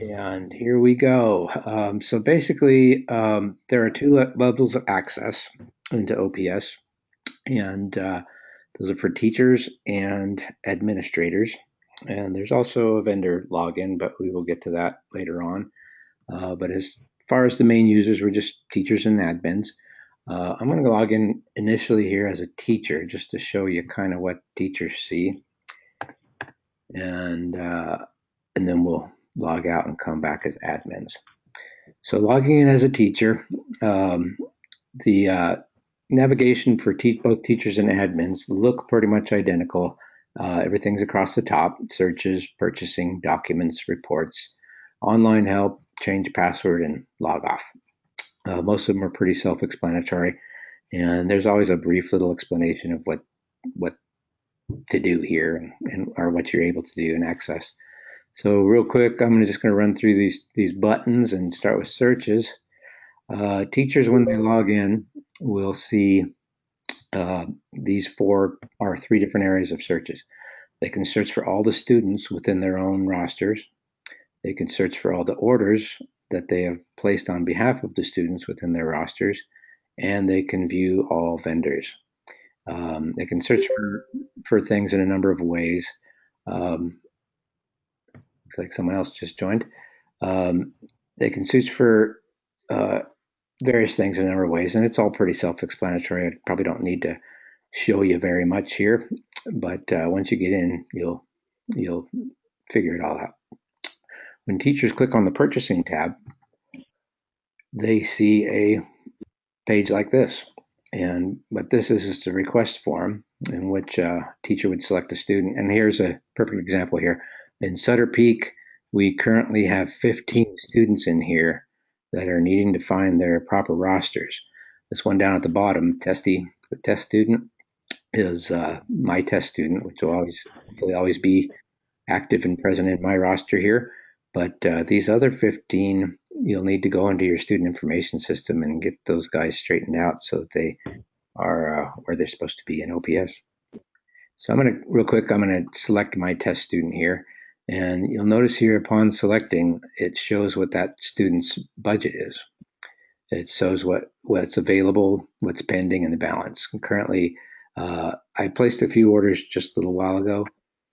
And here we go. So basically, there are two levels of access into OPS, and those are for teachers and administrators. And there's also a vendor login, but we will get to that later on. But as far as the main users, we're just teachers and admins. I'm going to log in initially here as a teacher just to show you kind of what teachers see, and and then we'll log out and come back as admins. So logging in as a teacher, um, the navigation for both teachers and admins look pretty much identical. Everything's across the top: searches, purchasing, documents, reports, online help, change password, and log off. Most of them are pretty self-explanatory, and there's always a brief little explanation of what to do here and or what you're able to do and access. So real quick, I'm just going to run through these buttons and start with searches. Teachers, when they log in, will see these four or three different areas of searches. They can search for all the students within their own rosters. They can search for all the orders that they have placed on behalf of the students within their rosters, and they can view all vendors. They can search for things in a number of ways. Um, Looks like someone else just joined. Um, they can search for uh, various things in a number of ways, and it's all pretty self-explanatory. I probably don't need to show you very much here, but once you get in, you'll figure it all out. When teachers click on the purchasing tab, they see a page like this. And what this is the request form in which a teacher would select a student. And here's a perfect example here. In Sutter Peak, we currently have 15 students in here that are needing to find their proper rosters. This one down at the bottom, Testy, the test student, is my test student, which will always be active and present in my roster here. But these other 15, you'll need to go into your student information system and get those guys straightened out so that they are where they're supposed to be in OPS. So I'm going to select my test student here. And you'll notice here upon selecting, it shows what that student's budget is. It shows what's available, what's pending, and the balance. And currently, I placed a few orders just a little while ago,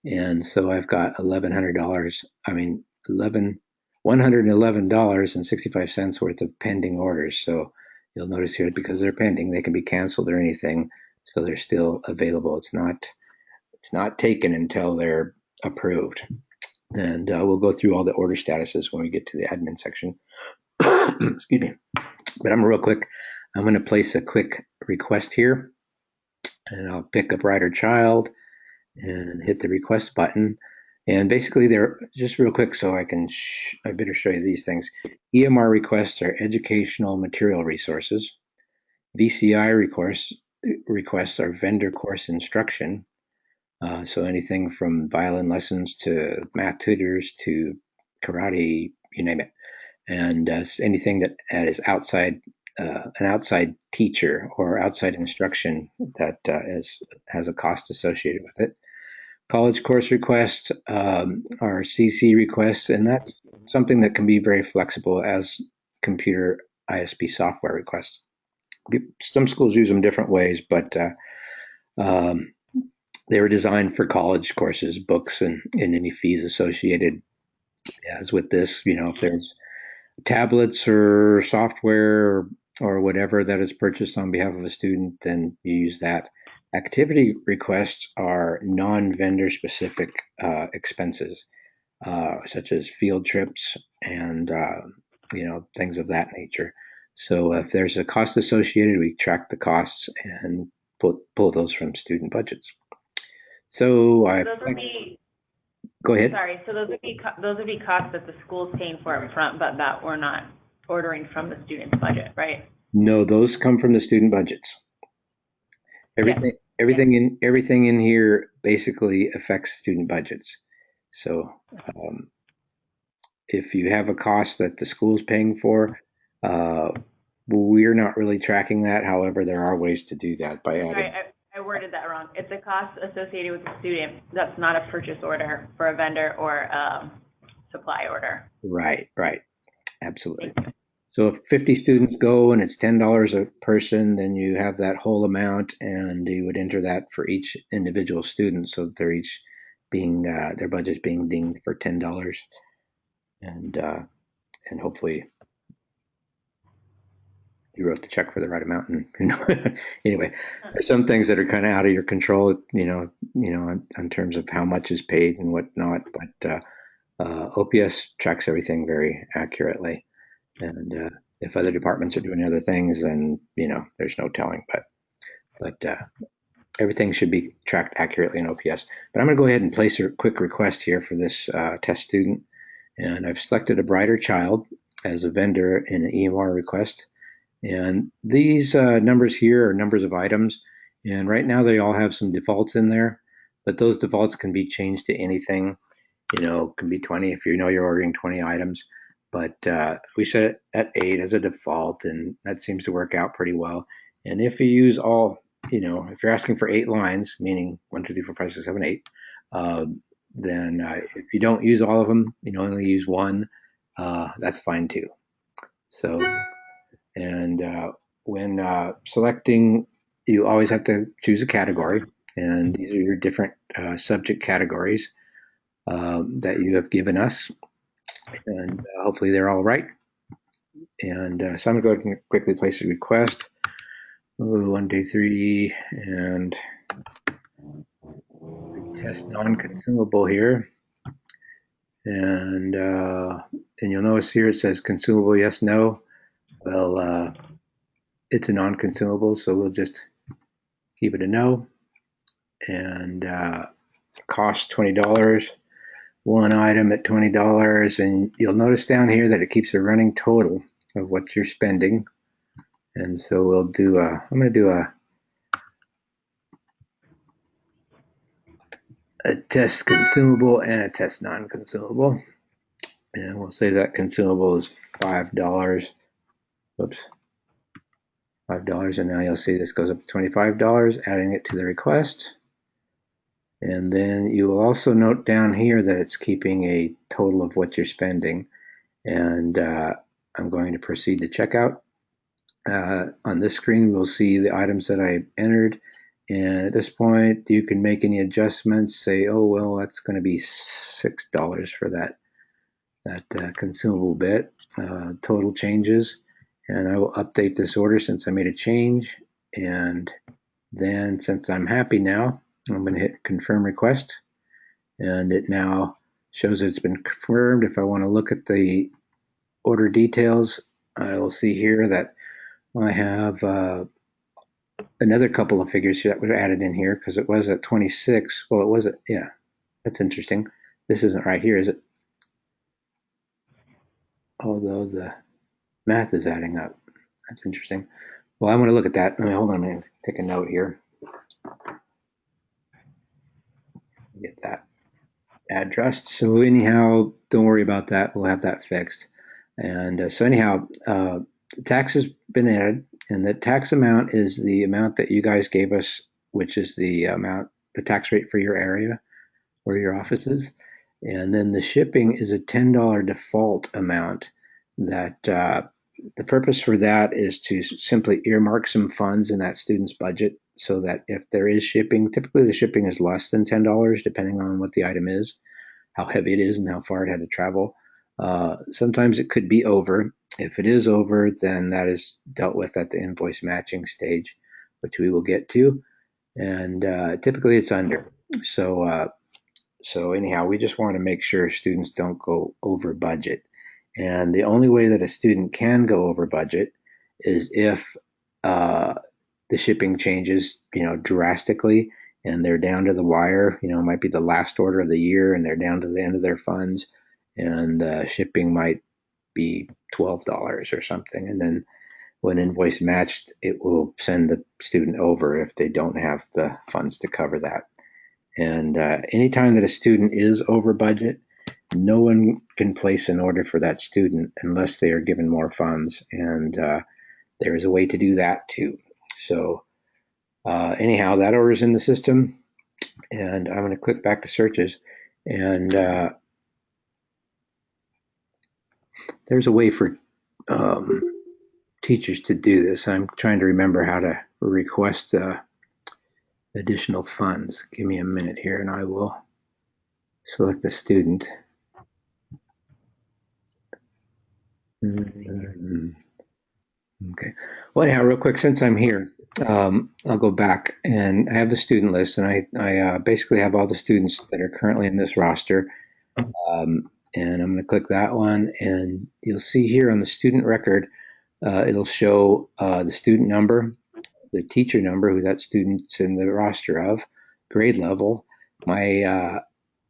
and so I've got $1,100. I mean, 11 $111.65 worth of pending orders. So you'll notice here because they're pending, they can be canceled or anything, so they're still available. It's not taken until they're approved. And we'll go through all the order statuses when we get to the admin section. Excuse me. But I'm real quick. I'm going to place a quick request here, and I'll pick up Rider Child and hit the request button. And basically, they're just real quick, so I better show you these things. EMR requests are educational material resources. VCI requests are vendor course instruction. So anything from violin lessons to math tutors to karate, you name it. And anything that is outside an outside teacher or outside instruction that has a cost associated with it. College course requests are CC requests, and that's something that can be very flexible as computer ISP software requests. Some schools use them different ways, but um, they were designed for college courses, books, and any fees associated. As with this, if there's tablets or software or whatever that is purchased on behalf of a student, then you use that. Activity requests are non-vendor specific expenses, such as field trips and things of that nature. So if there's a cost associated, we track the costs and pull those from student budgets. So So I've those would be, go ahead. sorry, so those would be costs that the school's paying for up front, but that we're not ordering from the student's budget, right? No, those come from the student budgets. Yes. Yes. Everything in here basically affects student budgets. So um, if you have a cost that the school's paying for, uh, we're not really tracking that. However, there are ways to do that by Sorry, adding. I worded that wrong. It's a cost associated with the student. That's not a purchase order for a vendor or supply order. Right, right. Absolutely. So if 50 students go and it's $10 a person, then you have that whole amount, and you would enter that for each individual student, so that they're each being their budget's being dinged for $10, and hopefully you wrote the check for the right amount. And anyway, there's some things that are kind of out of your control, in terms of how much is paid and whatnot. But OPS tracks everything very accurately. And if other departments are doing other things, then there's no telling. But everything should be tracked accurately in OPS. But I'm going to go ahead and place a quick request here for this test student, and I've selected a Brighter Child as a vendor in an EMR request. And these numbers here are numbers of items, and right now they all have some defaults in there, but those defaults can be changed to anything. Can be 20 if you're ordering 20 items. But we set it at 8 as a default, and that seems to work out pretty well. And if you use if you're asking for 8 lines, meaning 1, 2, 3, 4, 5, 6, 7, 8, then if you don't use all of them, only use one, that's fine too. So, and when selecting, you always have to choose a category, and these are your different subject categories that you have given us, and hopefully they're all right. And so I'm going to go ahead and quickly place a request. Ooh, 1, 2, 3, and test non-consumable here. And you'll notice here it says consumable, yes, no. Well, it's a non-consumable, so we'll just keep it a no. And cost $20. One item at $20, and you'll notice down here that it keeps a running total of what you're spending. And so we'll do I'm going to do a test consumable and a test non-consumable, and we'll say that consumable is $5. Whoops, $5, and now you'll see this goes up to $25, adding it to the request. And then you will also note down here that it's keeping a total of what you're spending. And I'm going to proceed to checkout. On this screen, we'll see the items that I entered. And at this point, you can make any adjustments. Say, oh, well, that's going to be $6 for that consumable bit. Total changes. And I will update this order since I made a change. And then since I'm happy now, I'm going to hit confirm request. And it now shows that it's been confirmed. If I want to look at the order details, I will see here that I have another couple of figures that were added in here because it was at 26. Well, it wasn't. Yeah, that's interesting. This isn't right here, is it? Although the math is adding up. That's interesting. Well, I'm going to look at that. Hold on a minute. Take a note here. Get that addressed. So anyhow, don't worry about that. We'll have that fixed. And so anyhow, the tax has been added, and the tax amount is the amount that you guys gave us, which is the tax rate for your area or your offices. And then the shipping is a $10 default amount that the purpose for that is to simply earmark some funds in that student's budget so that if there is shipping, typically the shipping is less than $10 depending on what the item is, how heavy it is, and how far it had to travel. Sometimes it could be over. If it is over, then that is dealt with at the invoice matching stage, which we will get to. And typically it's under. So anyhow, we just want to make sure students don't go over budget. And the only way that a student can go over budget is if the shipping changes, drastically, and they're down to the wire. It might be the last order of the year, and they're down to the end of their funds, and shipping might be $12 or something. And then when invoice matched, it will send the student over if they don't have the funds to cover that. And anytime that a student is over budget, no one can place an order for that student unless they are given more funds. And there is a way to do that too. So anyhow, that order is in the system. And I'm going to click back to searches. And there's a way for teachers to do this. I'm trying to remember how to request additional funds. Give me a minute here and I will select the student. Okay. Well, anyhow, real quick, since I'm here, I'll go back and I have the student list, and I basically have all the students that are currently in this roster. And I'm going to click that one, and you'll see here on the student record, it'll show the student number, the teacher number, who that student's in the roster of, grade level. My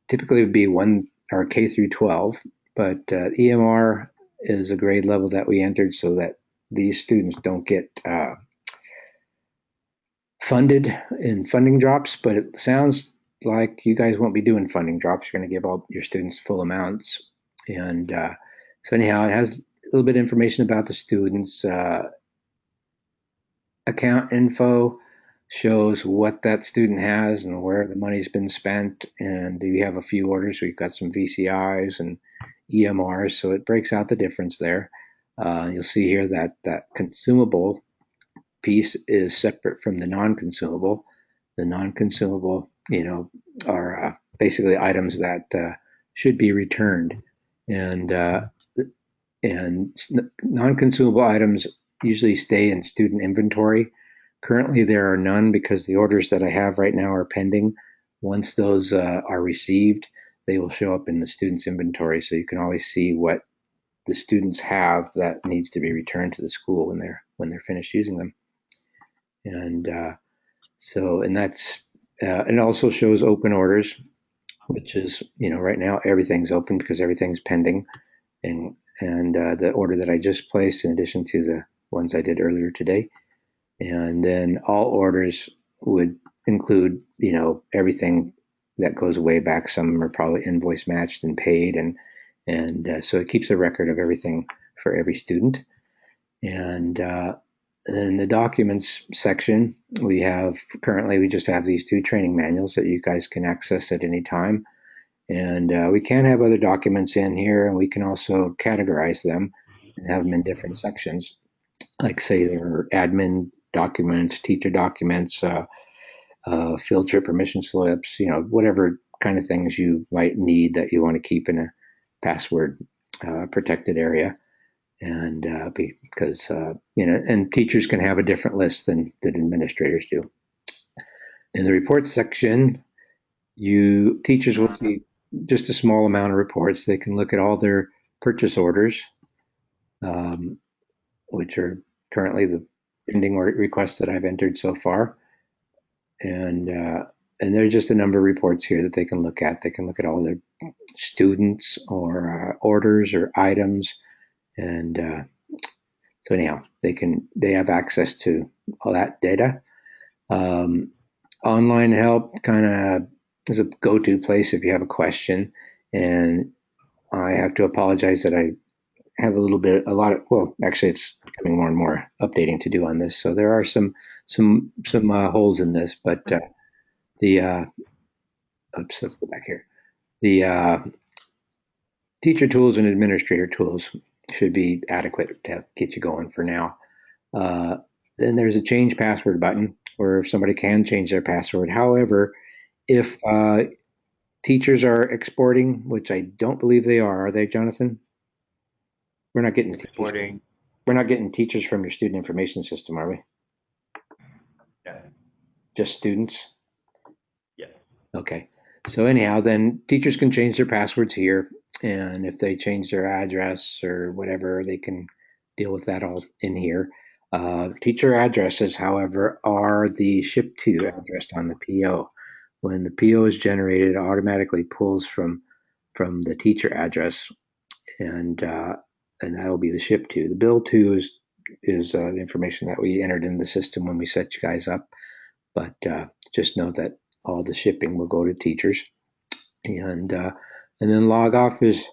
typically would be one or K through 12, but EMR is a grade level that we entered so that these students don't get funded in funding drops. But it sounds like you guys won't be doing funding drops. You're going to give all your students full amounts. And so anyhow, it has a little bit of information about the students. Account info shows what that student has and where the money's been spent. And we have a few orders. We've got some VCIs and EMRs, so it breaks out the difference there. You'll see here that that consumable piece is separate from the non-consumable. The non-consumable, are basically items that should be returned, and non-consumable items usually stay in student inventory. Currently, there are none because the orders that I have right now are pending. Once those are received, they will show up in the student's inventory, so you can always see what the students have that needs to be returned to the school when they're finished using them. And and that's it also shows open orders, which is right now everything's open because everything's pending, and the order that I just placed in addition to the ones I did earlier today. And then all orders would include, everything that goes way back. Some are probably invoice matched and paid, and so it keeps a record of everything for every student. And in the documents section, we just have these two training manuals that you guys can access at any time. And we can have other documents in here, and we can also categorize them and have them in different sections. Like, say, there are admin documents, teacher documents, field trip permission slips, whatever kind of things you might need that you want to keep in a password protected area. And because, and teachers can have a different list than administrators do. In the reports section, teachers will see just a small amount of reports. They can look at all their purchase orders, which are currently the pending requests that I've entered so far. And there's just a number of reports here that they can look at. They can look at all their students or orders or items. And so anyhow, they have access to all that data. Online help kind of is a go-to place if you have a question. And I have to apologize that I have actually it's becoming more and more updating to do on this. So there are some holes in this, but let's go back here. The teacher tools and administrator tools should be adequate to get you going for now. Then there's a change password button where somebody can change their password. However, if teachers are exporting, which I don't believe they are they, Jonathan? We're not getting exporting. We're not getting teachers from your student information system, are we? Yeah. Just students? Yes. Okay. So anyhow, then teachers can change their passwords here, and if they change their address or whatever, they can deal with that all in here. Teacher addresses, however, are the ship to address on the PO. When the PO is generated, it automatically pulls from the teacher address, and that will be the ship to. The bill to is the information that we entered in the system when we set you guys up. But just know that all the shipping will go to teachers, and then log off is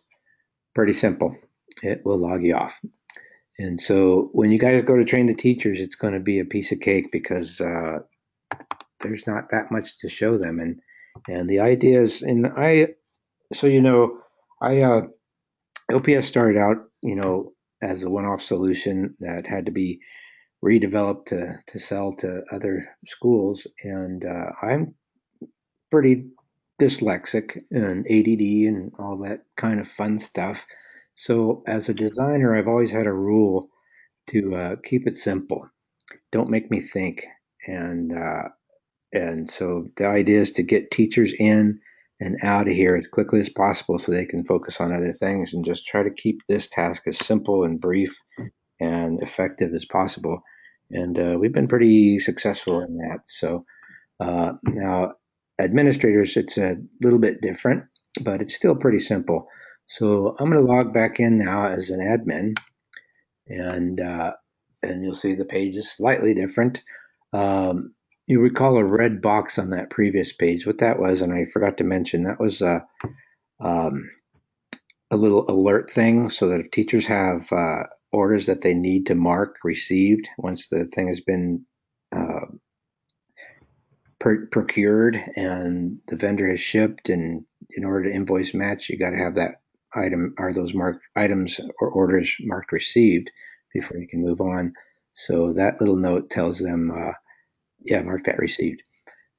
pretty simple. It will log you off. And so when you guys go to train the teachers, it's going to be a piece of cake because there's not that much to show them. And the idea is, I LPS started out, as a one-off solution that had to be redeveloped to sell to other schools. And I'm pretty dyslexic and ADD and all that kind of fun stuff. So as a designer, I've always had a rule to keep it simple. Don't make me think. And and so the idea is to get teachers in and out of here as quickly as possible so they can focus on other things and just try to keep this task as simple and brief and effective as possible. And we've been pretty successful in that. So now, administrators, it's a little bit different, but it's still pretty simple. So I'm going to log back in now as an admin, and you'll see the page is slightly different. You recall a red box on that previous page. What that was, and I forgot to mention, that was um, a little alert thing so that if teachers have orders that they need to mark received once the thing has been uh, procured and the vendor has shipped, and in order to invoice match, you got to have that item or those marked items or orders marked received before you can move on. So that little note tells them, yeah, mark that received.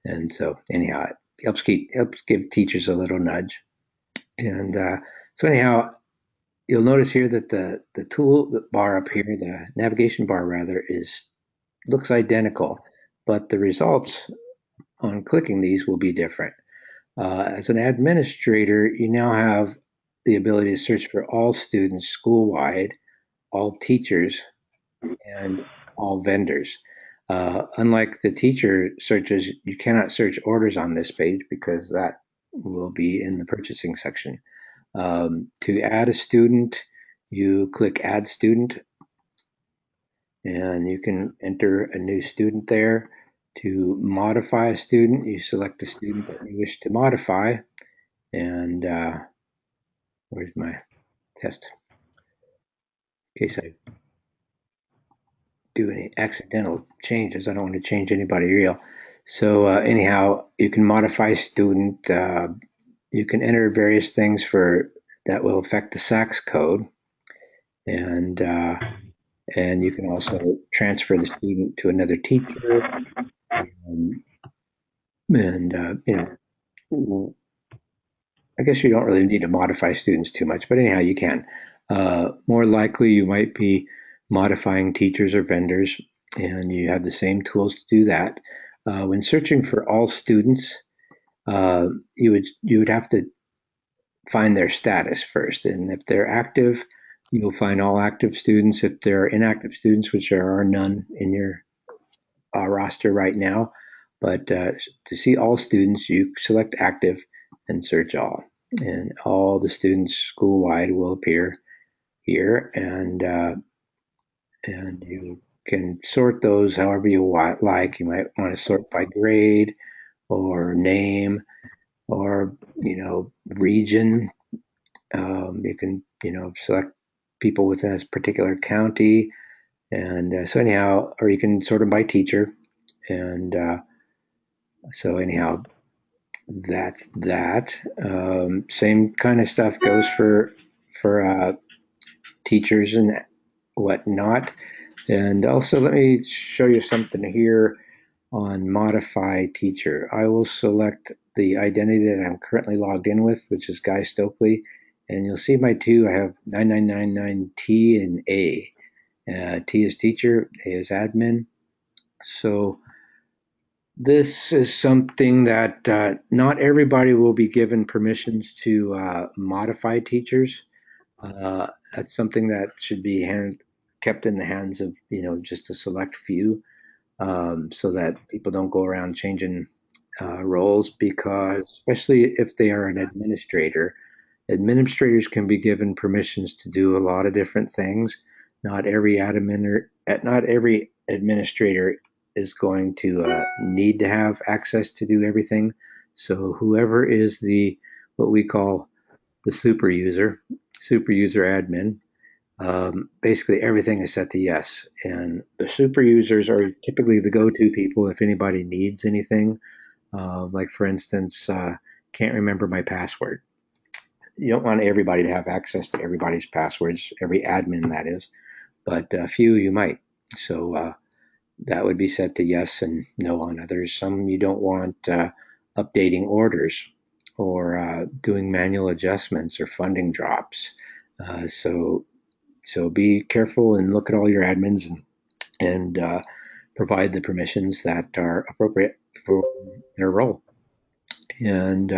And so anyhow, it helps give teachers a little nudge. And so anyhow, you'll notice here that the tool bar up here, the navigation bar rather, is looks identical, but the results on clicking these will be different. As an administrator, you now have the ability to search for all students school-wide, all teachers, and all vendors. Unlike the teacher searches, you cannot search orders on this page because that will be in the purchasing section. To add a student, you click Add Student, and you can enter a new student there. To modify a student, you select the student that you wish to modify, and where's my test? In case I do any accidental changes, I don't want to change anybody real. So anyhow, you can modify student. You can enter various things for that will affect the SACS code, and and you can also transfer the student to another teacher. Um, and I guess you don't really need to modify students too much, but anyhow, you can. More likely, you might be modifying teachers or vendors, and you have the same tools to do that. When searching for all students, you would have to find their status first, and if they're active, you'll find all active students. If there are inactive students, which there are none in your roster right now, but to see all students, you select active and search all, and all the students school-wide will appear here, and you can sort those however you like. You might want to sort by grade or name or region. You can select people within a particular county, and so anyhow, or you can sort them by teacher, and so anyhow, that's that. Same kind of stuff goes for teachers and whatnot. And also, let me show you something here on modify teacher. I will select the identity that I'm currently logged in with, which is Guy Stokely, and you'll see my two. I have 9999T and A. T is teacher, A is admin. So this is something that not everybody will be given permissions to modify teachers. That's something that should be kept in the hands of just a select few, so that people don't go around changing roles. Because especially if they are an administrator, administrators can be given permissions to do a lot of different things. Not every administrator is going to need to have access to do everything. So whoever is the what we call the super user admin, basically everything is set to yes. And the super users are typically the go-to people if anybody needs anything. Like for instance, can't remember my password. you don't want everybody to have access to everybody's passwords, every admin that is, but a few you might. So that would be set to yes and no on others. Some you don't want updating orders or doing manual adjustments or funding drops. So be careful and look at all your admins and provide the permissions that are appropriate for their role. And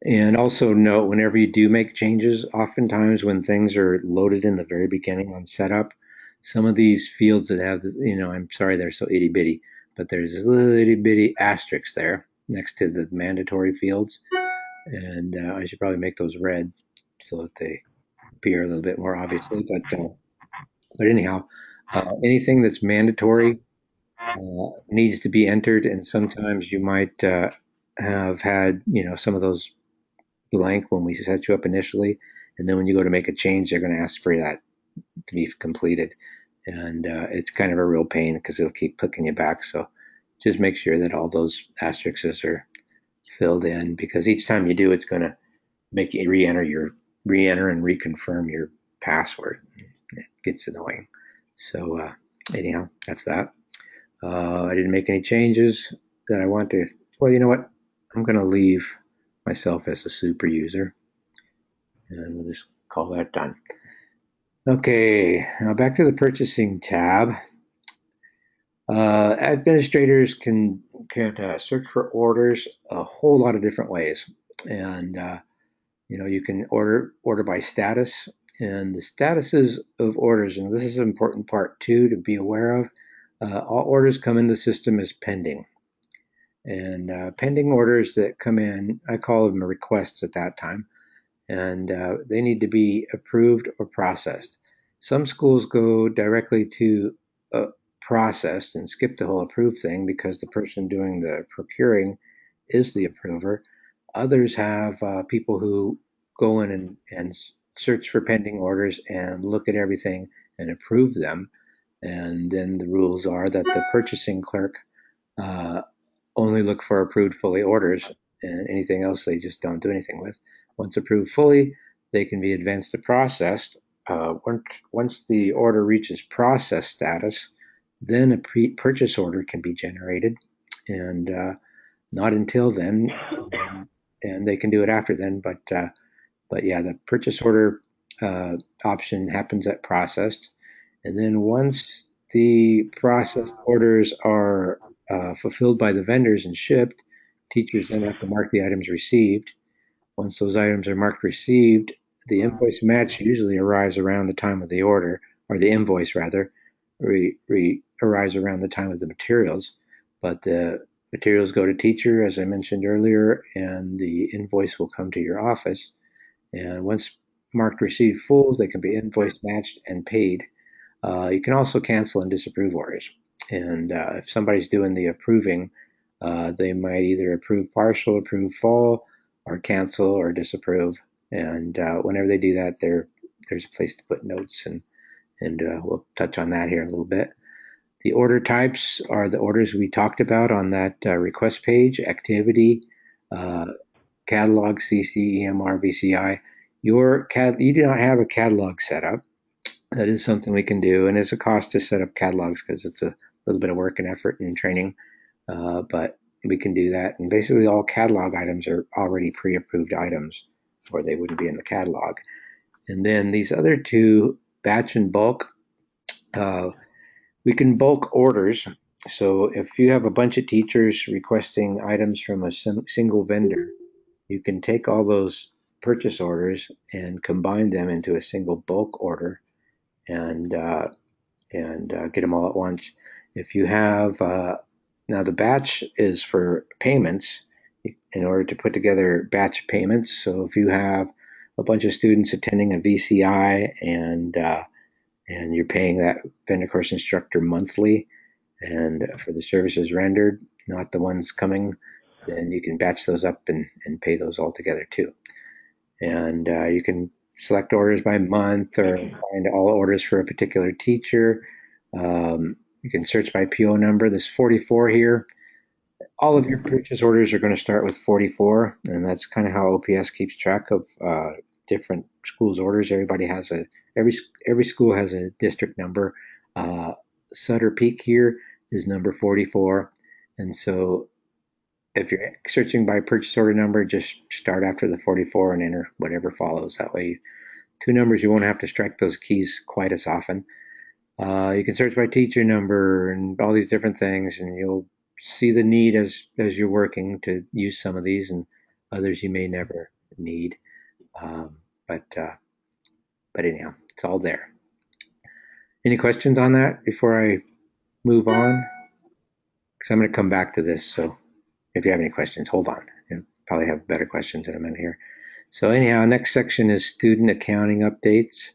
and also note whenever you do make changes, oftentimes when things are loaded in the very beginning on setup, some of these fields that have, I'm sorry they're so itty bitty, but there's this little itty bitty asterisk there next to the mandatory fields. And I should probably make those red so that they appear a little bit more obviously. But anyhow, anything that's mandatory needs to be entered. And sometimes you might have had, some of those blank when we set you up initially, and then when you go to make a change, they're going to ask for that to be completed, and it's kind of a real pain because it'll keep clicking you back. So just make sure that all those asterisks are filled in, because each time you do, it's going to make you re-enter and reconfirm your password. It gets annoying. So anyhow, that's that. I didn't make any changes that I want to. Well, you know what? I'm going to leave myself as a super user, and we'll just call that done. Okay, now back to the purchasing tab. Administrators can search for orders a whole lot of different ways, and you can order by status, and the statuses of orders, and this is an important part too to be aware of. All orders come in the system as pending, and pending orders that come in, I call them requests at that time, and they need to be approved or processed. Some schools go directly to processed and skip the whole approved thing because the person doing the procuring is the approver. Others have people who go in and search for pending orders and look at everything and approve them. And then the rules are that the purchasing clerk uh, only look for approved fully orders, and anything else they just don't do anything with. Once approved fully, they can be advanced to processed. Once the order reaches process status, then a purchase order can be generated, and not until then, and they can do it after then. But yeah, the purchase order option happens at processed, and then once the processed orders are fulfilled by the vendors and shipped, teachers then have to mark the items received. Once those items are marked received, the invoice match usually arrives around the time of the order, or the invoice rather, arrives around the time of the materials. But the materials go to teacher, as I mentioned earlier, and the invoice will come to your office. And once marked received full, they can be invoice matched and paid. You can also cancel and disapprove orders. And if somebody's doing the approving, they might either approve partial, approve full, or cancel or disapprove. And whenever they do that, there's a place to put notes, and we'll touch on that here in a little bit. The order types are the orders we talked about on that request page: activity, uh, catalog, CC, EMR, VCI. You do not have a catalog set up. That is something we can do, and it's a cost to set up catalogs because it's a little bit of work and effort and training, but we can do that. And basically, all catalog items are already pre-approved items, or they wouldn't be in the catalog. And then these other two, batch and bulk, uh, we can bulk orders. So if you have a bunch of teachers requesting items from a single vendor, you can take all those purchase orders and combine them into a single bulk order, and get them all at once. If you have now the batch is for payments in order to put together batch payments. So if you have a bunch of students attending a VCI, and you're paying that vendor course instructor monthly, and for the services rendered, not the ones coming, then you can batch those up and pay those all together too. And you can select orders by month or find all orders for a particular teacher. You can search by PO number. This 44 here, all of your purchase orders are going to start with 44, and that's kind of how OPS keeps track of different schools' orders. Every every school has a district number. Uh, Sutter Peak here is number 44, and so if you're searching by purchase order number, just start after the 44 and enter whatever follows. That way, two numbers, you won't have to strike those keys quite as often. You can search by teacher number and all these different things, and you'll see the need as you're working to use some of these, and others you may never need. Um, but uh, but anyhow, it's all there. Any questions on that before I move on? Because I'm going to come back to this. So if you have any questions, hold on. You'll probably have better questions in a minute here. So anyhow, next section is student accounting updates.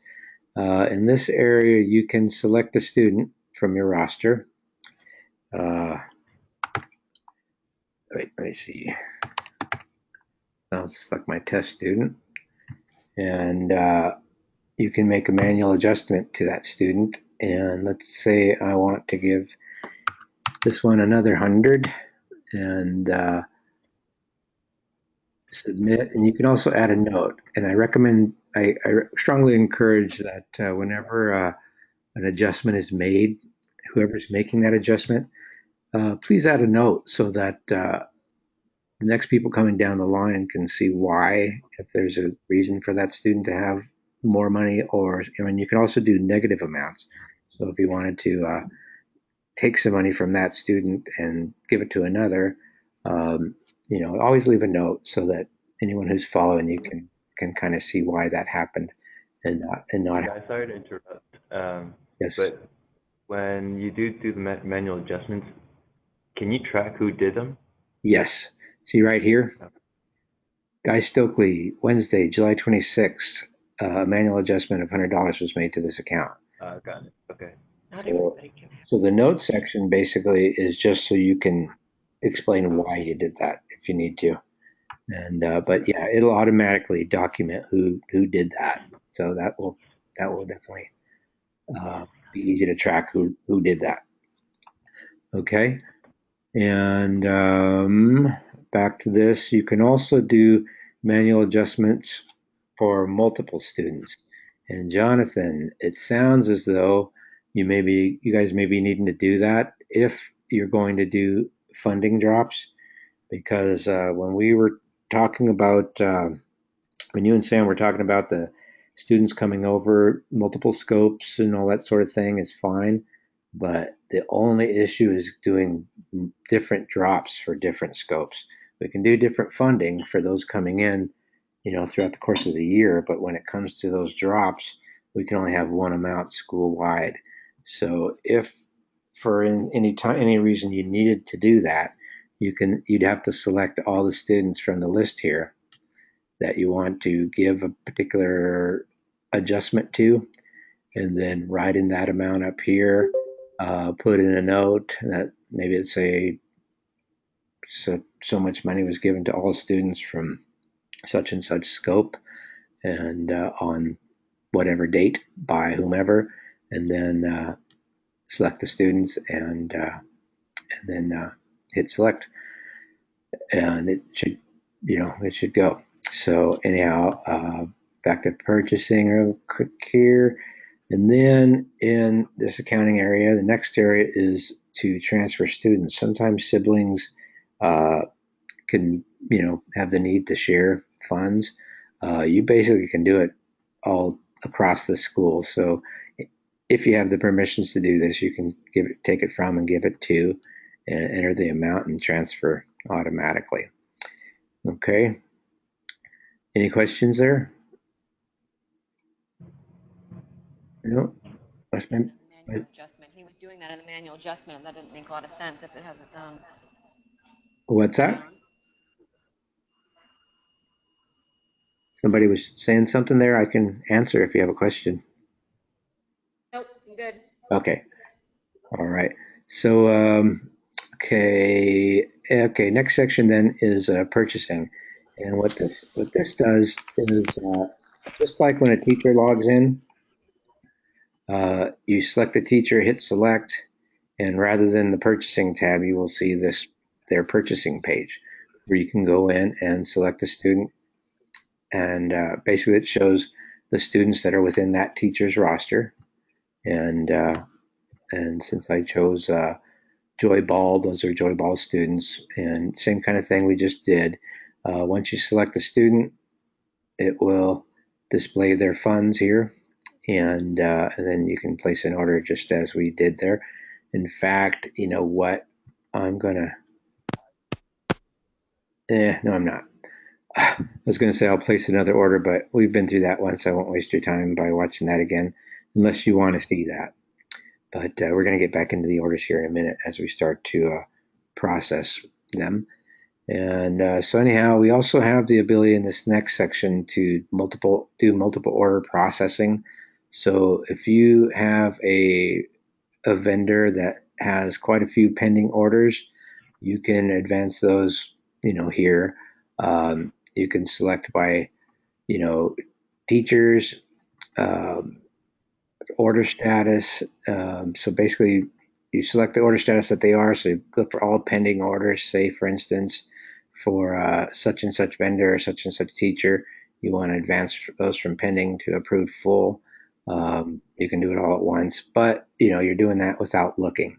In this area, you can select a student from your roster. Wait, let me see. I'll select my test student, and you can make a manual adjustment to that student. And let's say I want to give this one another 100 and submit. And you can also add a note. And I strongly encourage that whenever an adjustment is made, whoever's making that adjustment, please add a note so that the next people coming down the line can see why, if there's a reason for that student to have more money, or I mean, you can also do negative amounts. So if you wanted to take some money from that student and give it to another, um, always leave a note so that anyone who's following you can kind of see why that happened, and not Yeah, sorry to interrupt. yes, But when you do the manual adjustments, can you track who did them? yes. See right here, Guy Stokely, Wednesday, July 26th, manual adjustment of $100 was made to this account. Got it. Okay. So, so the notes section basically is just so you can explain why you did that if you need to. And but yeah, it'll automatically document who did that. So that will definitely be easy to track who did that. Okay, and back to this, you can also do manual adjustments for multiple students. And Jonathan, it sounds as though you guys may be needing to do that if you're going to do funding drops, because when we were talking about when you and Sam were talking about the students coming over, multiple scopes and all that sort of thing is fine, but the only issue is doing different drops for different scopes. We can do different funding for those coming in, throughout the course of the year, but when it comes to those drops, we can only have one amount school wide. So if for any reason you needed to do that, you'd have to select all the students from the list here that you want to give a particular adjustment to, and then write in that amount up here. Put in a note that maybe it's so much money was given to all students from such and such scope, and on whatever date by whomever, and then select the students, and then hit select, and it should go. So anyhow, back to purchasing real quick here. And then in this accounting area, the next area is to transfer students. Sometimes siblings uh, can, have the need to share funds. You basically can do it all across the school. So if you have the permissions to do this, you can take it from and give it to, and enter the amount and transfer automatically. Okay. Any questions there? No. Manual adjustment. He was doing that in the manual adjustment, and that didn't make a lot of sense if it has its own. What's that? Somebody was saying something there. I can answer if you have a question. Nope, I'm good. Okay. All right. So, okay. Next section then is purchasing, and what this does is just like when a teacher logs in, you select the teacher, hit select, and rather than the purchasing tab, you will see their purchasing page where you can go in and select a student, and basically it shows the students that are within that teacher's roster. And since I chose Joy Ball, those are Joy Ball students, and same kind of thing we just did. Once you select the student, it will display their funds here, and then you can place an order just as we did there. In fact, you know what? I'm gonna. No, I'm not. I was going to say I'll place another order, but we've been through that once. I won't waste your time by watching that again, unless you want to see that. But we're going to get back into the orders here in a minute as we start to process them. And so anyhow, we also have the ability in this next section to do multiple order processing. So if you have a vendor that has quite a few pending orders, you can advance those, here. You can select by, teachers, um, order status. So basically, you select the order status that they are. So you look for all pending orders. Say, for instance, for such and such vendor or such and such teacher, you want to advance those from pending to approved full. You can do it all at once, but you're doing that without looking.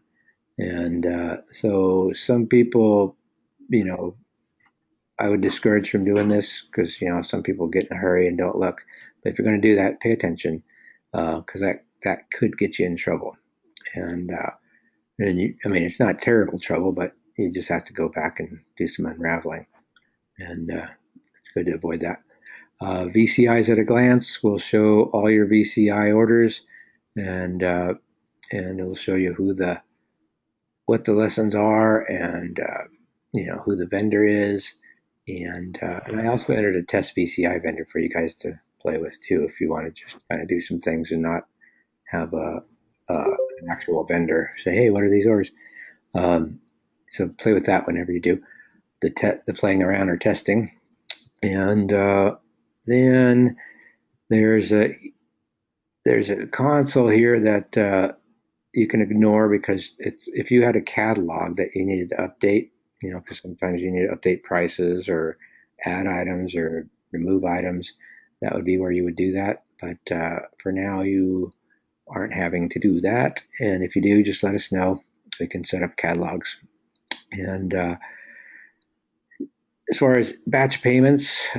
And so some people, you know, I would discourage from doing this because some people get in a hurry and don't look. But if you're going to do that, pay attention because that could get you in trouble. And I mean, it's not terrible trouble, but you just have to go back and do some unraveling, and it's good to avoid that. VCIs at a glance will show all your VCI orders, and it'll show you what the lessons are, and who the vendor is, and I also entered a test VCI vendor for you guys to play with too, if you want to just kind of do some things and not have an actual vendor say, hey, what are these orders? So play with that whenever you do the playing around or testing. And then there's a console here that you can ignore because if you had a catalog that you needed to update, because sometimes you need to update prices or add items or remove items, that would be where you would do that. But for now, you aren't having to do that. And if you do, just let us know. We can set up catalogs. And as far as batch payments,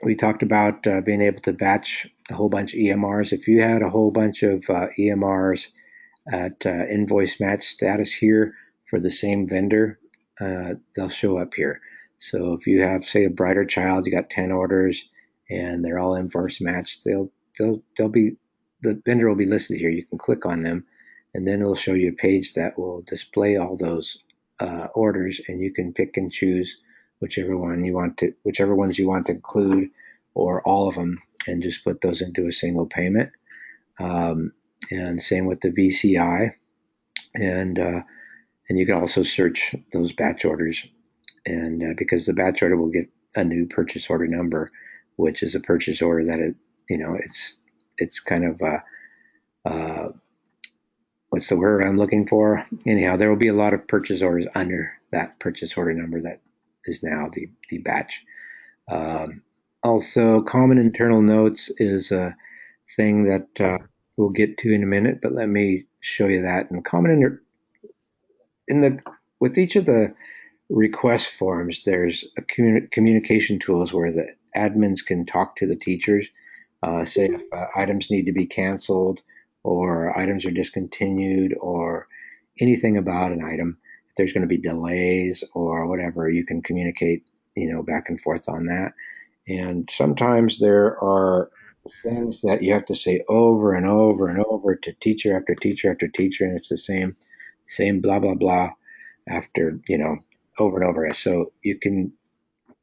we talked about being able to batch a whole bunch of EMRs. If you had a whole bunch of EMRs at invoice match status here for the same vendor, they'll show up here. So if you have, say, a Brighter Child, you got 10 orders and they're all invoice matched, they'll be, the vendor will be listed here. You can click on them and then it'll show you a page that will display all those orders, and you can pick and choose whichever ones you want to include, or all of them, and just put those into a single payment. And same with the VCI, and you can also search those batch orders, and because the batch order will get a new purchase order number, which is a purchase order that it's kind of what's the word I'm looking for? Anyhow, there will be a lot of purchase orders under that purchase order number that is now the batch. Also, common internal notes is a thing that we'll get to in a minute, but let me show you that. And with each of the request forms, there's a communication tools where the admins can talk to the teachers, say if items need to be canceled or items are discontinued or anything about an item. If there's going to be delays or whatever, you can communicate, back and forth on that. And sometimes there are things that you have to say over and over and over to teacher after teacher after teacher, and it's the same blah blah blah after over and over. So you can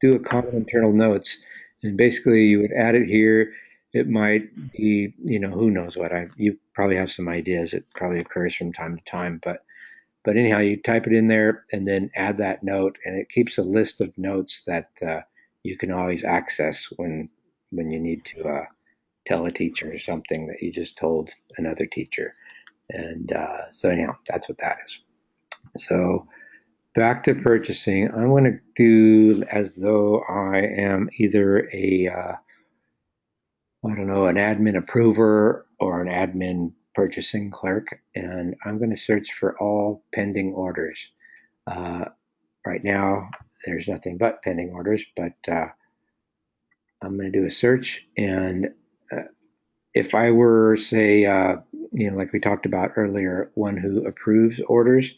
do a common internal notes, and basically you would add it here. It might be, who knows what. You probably have some ideas. It probably occurs from time to time, but anyhow, you type it in there and then add that note, and it keeps a list of notes that you can always access when you need to tell a teacher something that you just told another teacher. And so anyhow, that's what that is. So back to purchasing. I'm going to do as though I am either I don't know, an admin approver or an admin purchasing clerk, and I'm going to search for all pending orders. Uh, right now, there's nothing but pending orders, but I'm going to do a search. And uh, if I were, say, like we talked about earlier, one who approves orders,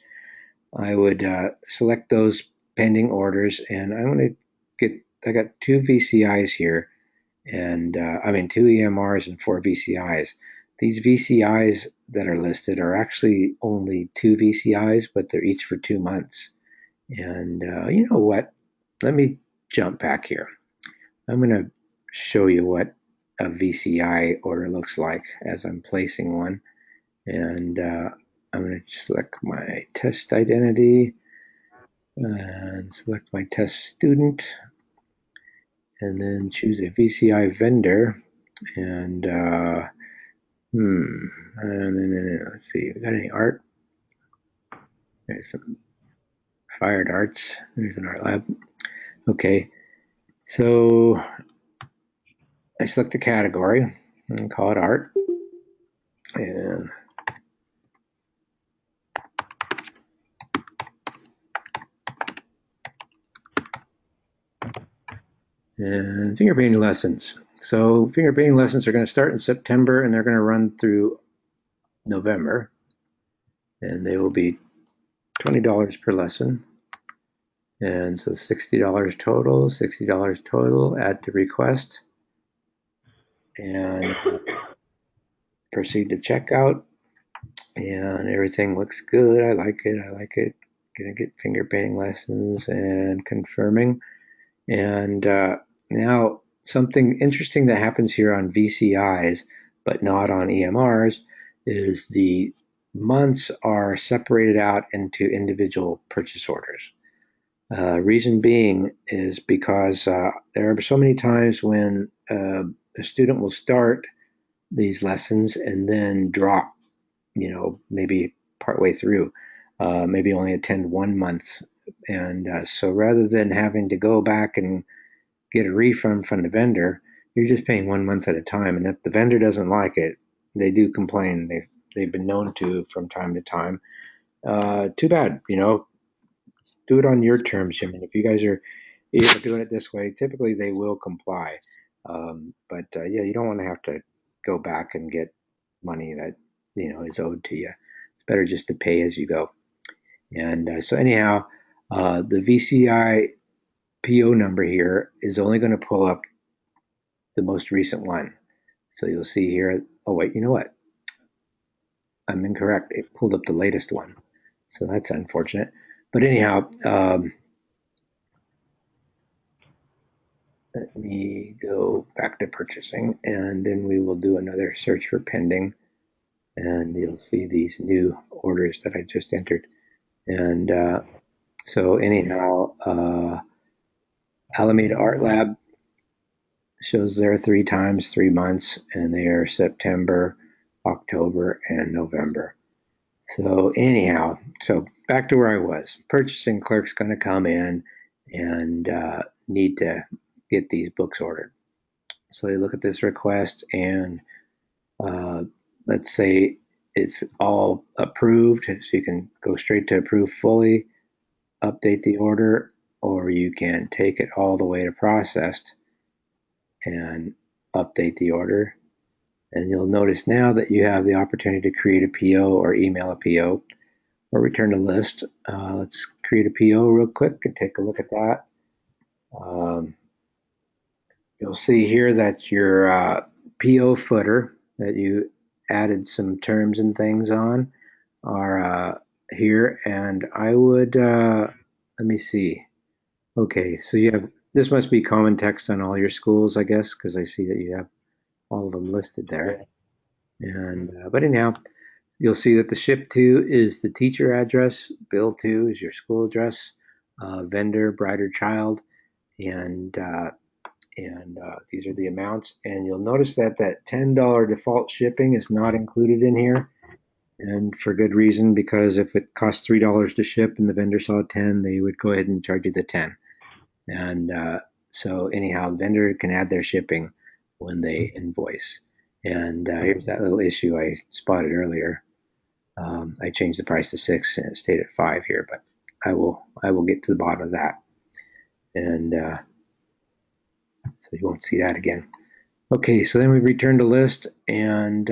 I would select those pending orders, and I'm going to I got two VCIs here, and I mean, two EMRs and four VCIs. These VCIs that are listed are actually only two VCIs, but they're each for 2 months. And you know what? Let me jump back here. I'm going to show you what a VCI order looks like as I'm placing one. And I'm going to select my test identity and select my test student, and then choose a VCI vendor. And and then let's see, we got any art? There's some fired arts. There's an art lab. Okay, so I select the category and call it art. And finger painting lessons. So finger painting lessons are going to start in September and they're going to run through November. And they will be $20 per lesson. And so $60 total, $60 total, add to request. And proceed to checkout. And everything looks good. I like it. I like it. Gonna get finger painting lessons and confirming. And now something interesting that happens here on VCIs, but not on EMRs, is the months are separated out into individual purchase orders. Reason being is because there are so many times when a student will start these lessons and then drop, maybe partway through, maybe only attend 1 month. And so rather than having to go back and get a refund from the vendor, you're just paying 1 month at a time. And if the vendor doesn't like it, they do complain. They've been known to from time to time. Too bad, do it on your terms. I mean, if you guys are doing it this way, typically they will comply. But yeah, you don't want to have to go back and get money that is owed to you. It's better just to pay as you go. And so anyhow, the VCI PO number here is only going to pull up the most recent one. So you'll see here. Oh wait, you know what? I'm incorrect. It pulled up the latest one, so that's unfortunate. But anyhow, let me go back to purchasing, and then we will do another search for pending, and you'll see these new orders that I just entered. And so anyhow, Alameda Art Lab shows there 3 times, 3 months, and they are September, October, and November. So anyhow, so back to where I was. Purchasing clerk's going to come in and need to get these books ordered. So they look at this request and let's say it's all approved. So you can go straight to approve fully, update the order, or you can take it all the way to processed and update the order. And you'll notice now that you have the opportunity to create a PO or email a PO or return a list. Let's create a PO real quick and take a look at that. You'll see here that your PO footer that you added some terms and things on are here. And I would, let me see. Okay, so you have, this must be common text on all your schools, I guess, because I see that you have all of them listed there. And but anyhow, you'll see that the ship to is the teacher address, bill to is your school address, vendor, bride or child, and these are the amounts. And you'll notice that that $10 default shipping is not included in here. and for good reason, because if it costs $3 to ship and the vendor saw 10, they would go ahead and charge you the 10. And so anyhow, the vendor can add their shipping when they invoice. And here's that little issue I spotted earlier. I changed the price to 6 and it stayed at 5 here, but I will get to the bottom of that. And so you won't see that again. Okay, so then we return to list, and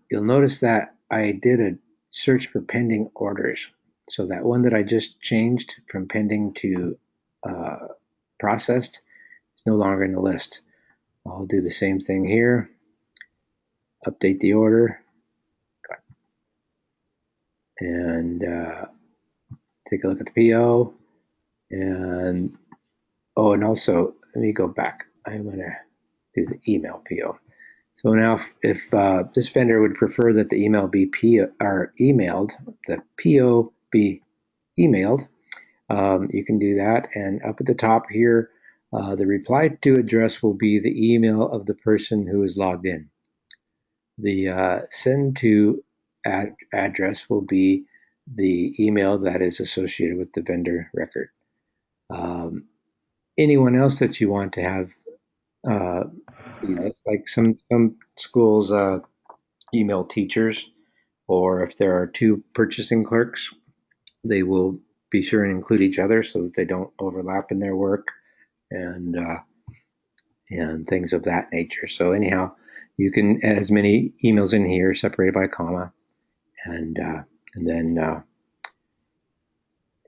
you'll notice that I did a search for pending orders. So that one that I just changed from pending to processed is no longer in the list. I'll do the same thing here. Update the order. And take a look at the PO. And and also, let me go back. I'm going to do the email PO. So now if this vendor would prefer that the email be emailed, the PO be emailed, you can do that. And up at the top here, the reply to address will be the email of the person who is logged in. The send to address will be the email that is associated with the vendor record. Anyone else that you want to have, like some schools email teachers, or if there are two purchasing clerks, they will be sure and include each other so that they don't overlap in their work and things of that nature. So anyhow, you can add as many emails in here separated by a comma, and then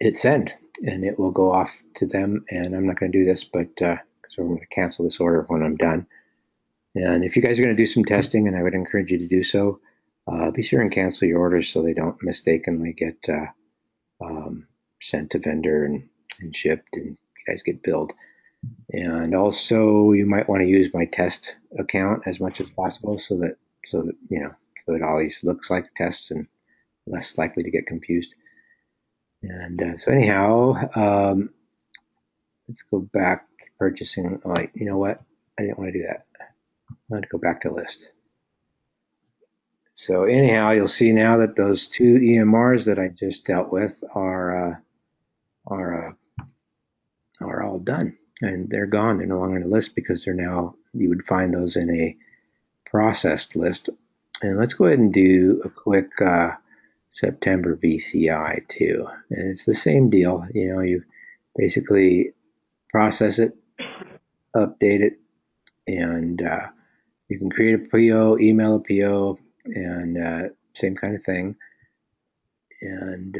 hit send, and it will go off to them. And I'm not going to do this, but because we're going to cancel this order when I'm done. And if you guys are going to do some testing, and I would encourage you to do so, be sure and cancel your orders so they don't mistakenly get sent to vendor and shipped, and you guys get billed. And also, you might want to use my test account as much as possible so that it always looks like tests and less likely to get confused. And so anyhow, let's go back to purchasing. Oh, you know what? I didn't want to do that. I wanted to go back to list. So anyhow, you'll see now that those two EMRs that I just dealt with are all done, and they're gone. They're no longer in the list because they're now, you would find those in a processed list. And let's go ahead and do a quick September VCI too. And it's the same deal. You basically process it, update it, and you can create a PO, email a PO, and same kind of thing. And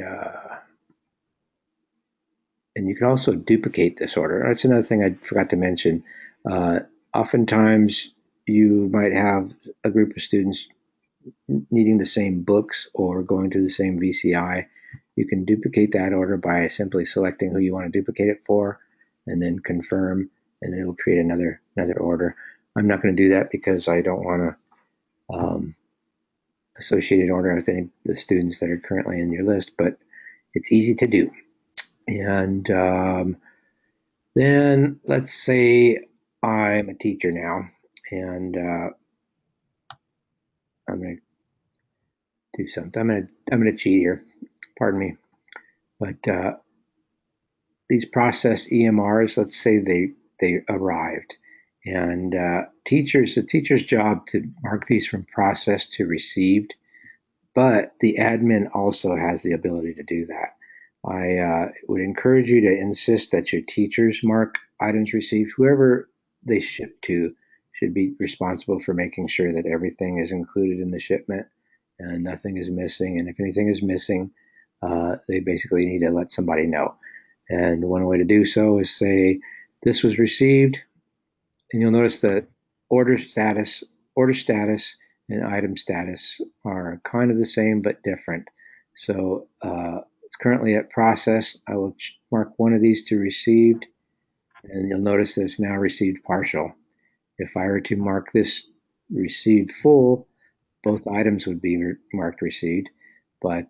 you can also duplicate this order. That's another thing I forgot to mention. Oftentimes, you might have a group of students needing the same books or going to the same VCI. You can duplicate that order by simply selecting who you want to duplicate it for, and then confirm, and it'll create another order. I'm not going to do that because I don't want to associate an order with any of the students that are currently in your list, but it's easy to do. And then let's say I'm a teacher now, and I'm going to do something. I'm going to cheat here. Pardon me. But these processed EMRs, let's say they arrived, and the teacher's job to mark these from processed to received, but the admin also has the ability to do that. I would encourage you to insist that your teachers mark items received. Whoever they ship to should be responsible for making sure that everything is included in the shipment and nothing is missing. And if anything is missing, they basically need to let somebody know. And one way to do so is say, this was received, and you'll notice that order status, and item status are kind of the same but different. So it's currently at process. I will mark one of these to received, and you'll notice that it's now received partial. If I were to mark this received full, both items would be marked received. But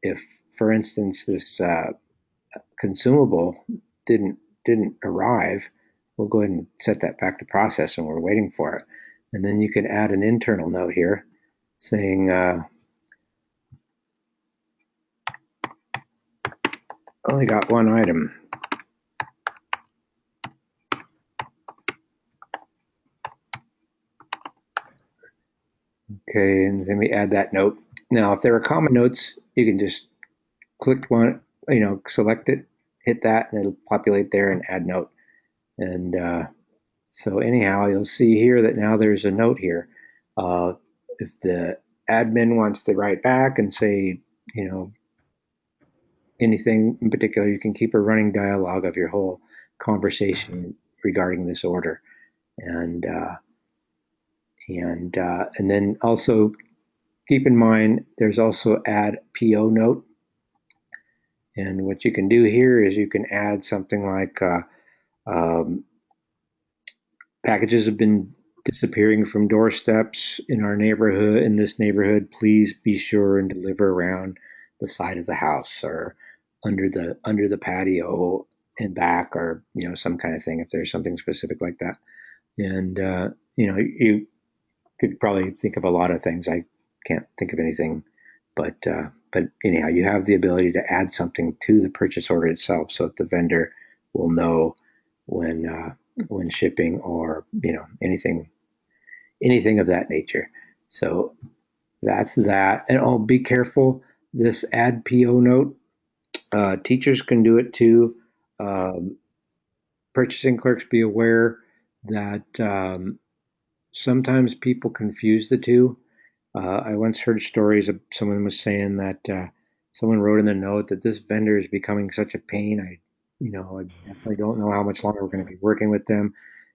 if, for instance, this consumable didn't arrive, we'll go ahead and set that back to process, and we're waiting for it. And then you can add an internal note here saying only got one item. Okay, and then we add that note. Now, if there are common notes, you can just click one, select it, hit that, and it'll populate there and add note. And so anyhow, you'll see here that now there's a note here. If the admin wants to write back and say, anything in particular, you can keep a running dialogue of your whole conversation regarding this order. And then also keep in mind, there's also add PO note. And what you can do here is you can add something like packages have been disappearing from doorsteps in our neighborhood. In this neighborhood, please be sure and deliver around the side of the house or under the patio and back, or some kind of thing. If there's something specific like that, and you could probably think of a lot of things. I can't think of anything, but anyhow, you have the ability to add something to the purchase order itself, so that the vendor will know when shipping, or anything of that nature. So that's that. And be careful. This add PO note, teachers can do it too. Purchasing clerks, be aware that sometimes people confuse the two. I once heard stories of someone was saying that someone wrote in the note that this vendor is becoming such a pain. I definitely don't know how much longer we're going to be working with them.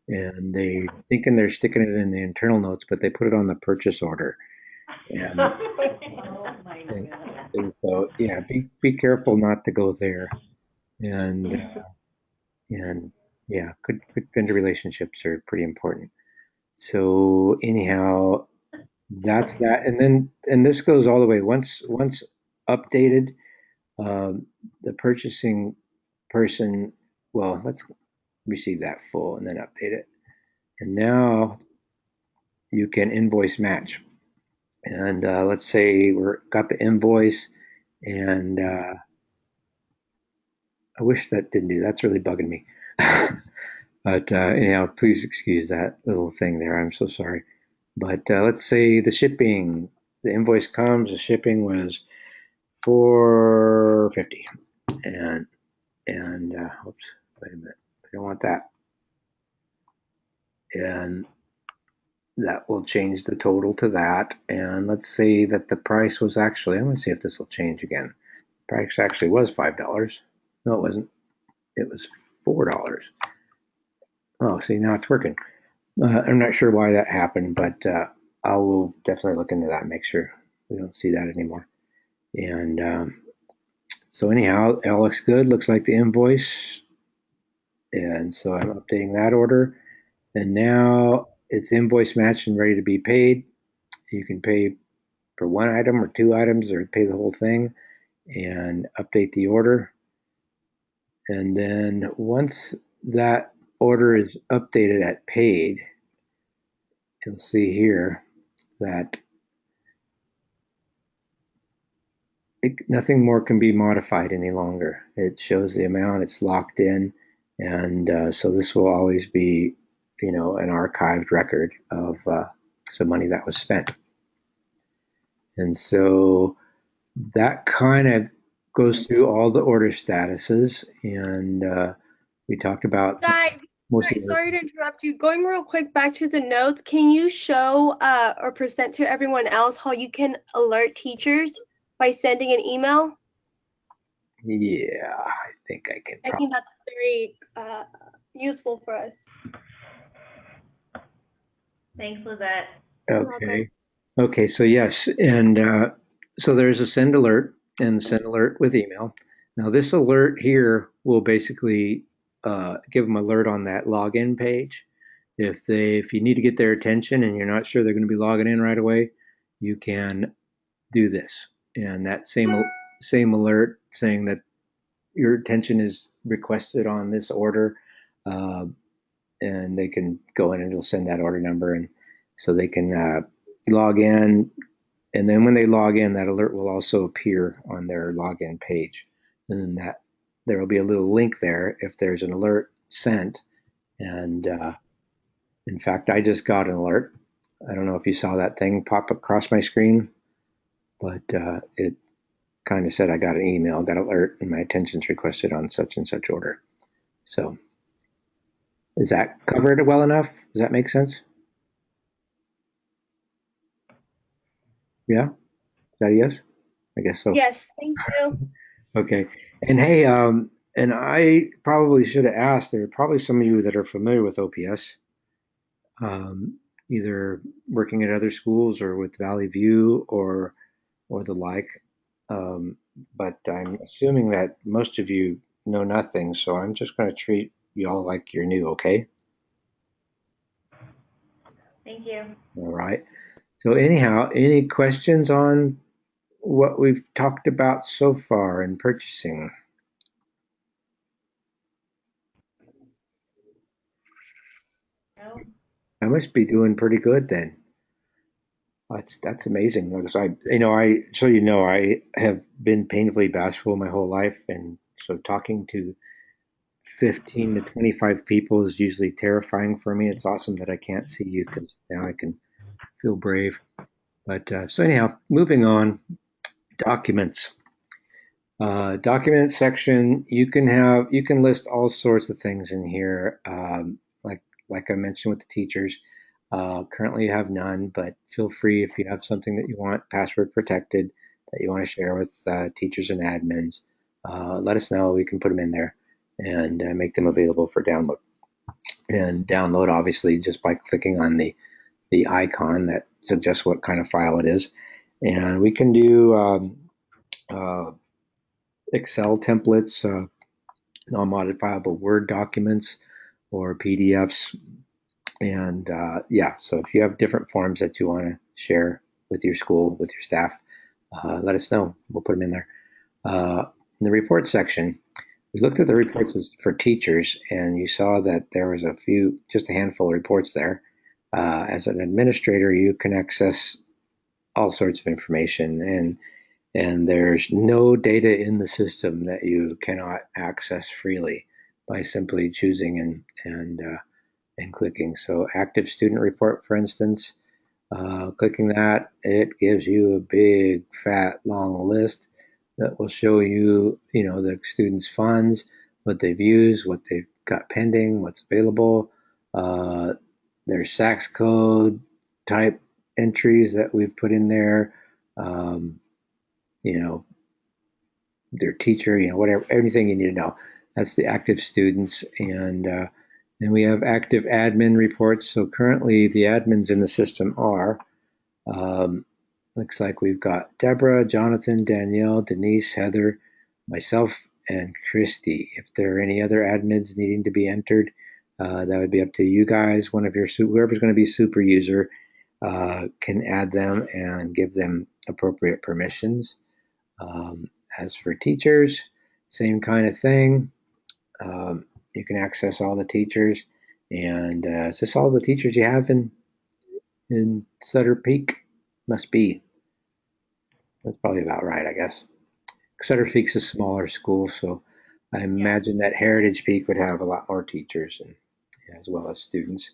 And they thinking they're sticking it in the internal notes, but they put it on the purchase order. And, Oh my and, goodness. and so, yeah, be careful not to go there. And yeah, good vendor relationships are pretty important. So anyhow, that's that. And this goes all the way. Once updated, the purchasing person, well, let's receive that full and then update it. And now you can invoice match. And let's say we're got the invoice, and I wish that didn't do. That's really bugging me. But anyhow, please excuse that little thing there. I'm so sorry. But let's say the invoice comes, the shipping was $450, and oops, wait a minute, I don't want that. And that will change the total to that. And let's say that the price was actually, I'm going to see if this will change again. The price actually was $5. No, it wasn't. It was $4. Oh, see, now it's working. I'm not sure why that happened, but I will definitely look into that and make sure we don't see that anymore. And so anyhow, it all looks good. Looks like the invoice. And so I'm updating that order. And now it's invoice matched and ready to be paid. You can pay for one item or two items, or pay the whole thing, and update the order. And then once that order is updated at paid, you'll see here that nothing more can be modified any longer. It shows the amount, it's locked in, and so this will always be, an archived record of some money that was spent. And so that kind of goes through all the order statuses, and we talked about Guys, most sorry, of the. sorry to interrupt you. Going real quick back to the notes, can you show or present to everyone else how you can alert teachers by sending an email? Yeah, I think I can. I think that's very useful for us. Thanks, Lizette. Okay. Okay. So yes, and so there's a send alert and send alert with email. Now this alert here will basically give them alert on that login page. If you need to get their attention and you're not sure they're going to be logging in right away, you can do this, and that same alert saying that your attention is requested on this order, uh, and they can go in and it'll send that order number, and so they can log in. And then when they log in, that alert will also appear on their login page, and then there will be a little link there if there's an alert sent. And in fact, I just got an alert. I don't know if you saw that thing pop across my screen, but it kind of said I got an email, got an alert, and my attention's requested on such and such order. So is that covered well enough? Does that make sense? Yeah? Is that a yes? I guess so. Yes, thank you. Okay. And hey, and I probably should have asked, there are probably some of you that are familiar with OPS, either working at other schools or with Valley View or the like. But I'm assuming that most of you know nothing, so I'm just going to treat you all like you're new, okay? Thank you. All right. So anyhow, any questions on what we've talked about so far in purchasing? No? I must be doing pretty good then. That's amazing. Because I have been painfully bashful my whole life, and so talking to 15 to 25 people is usually terrifying for me. It's awesome that I can't see you because now I can feel brave. But so anyhow, moving on. Documents. Document section. You can list all sorts of things in here. Like I mentioned with the teachers. Currently, you have none, but feel free if you have something that you want password protected that you want to share with teachers and admins. Let us know. We can put them in there and make them available for download. And download, obviously, just by clicking on the icon that suggests what kind of file it is. And we can do Excel templates, non-modifiable Word documents, or PDFs. And yeah, so if you have different forms that you want to share with your school, with your staff, let us know. We'll put them in there. In the report section, we looked at the reports for teachers, and you saw that there was just a handful of reports there. As an administrator, you can access all sorts of information, and there's no data in the system that you cannot access freely by simply choosing and clicking. So active student report, for instance, clicking that, it gives you a big, fat, long list that will show you, the students' funds, what they've used, what they've got pending, what's available, their SACS code type entries that we've put in there, you know, their teacher, whatever, everything you need to know. That's the active students. And then we have active admin reports. So currently the admins in the system are, looks like we've got Deborah, Jonathan, Danielle, Denise, Heather, myself, and Christy. If there are any other admins needing to be entered, that would be up to you guys. Whoever's going to be super user can add them and give them appropriate permissions. As for teachers, same kind of thing. You can access all the teachers. And is this all the teachers you have in Sutter Peak? Must be. That's probably about right, I guess. Sutter Peak's a smaller school, so I imagine that Heritage Peak would have a lot more teachers as well as students.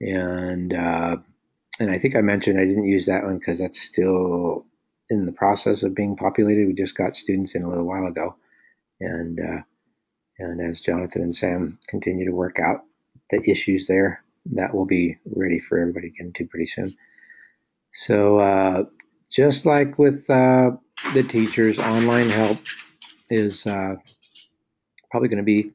And I think I mentioned I didn't use that one because that's still in the process of being populated. We just got students in a little while ago, and as Jonathan and Sam continue to work out the issues there, that will be ready for everybody to get into pretty soon. So just like with the teachers, online help is probably going to be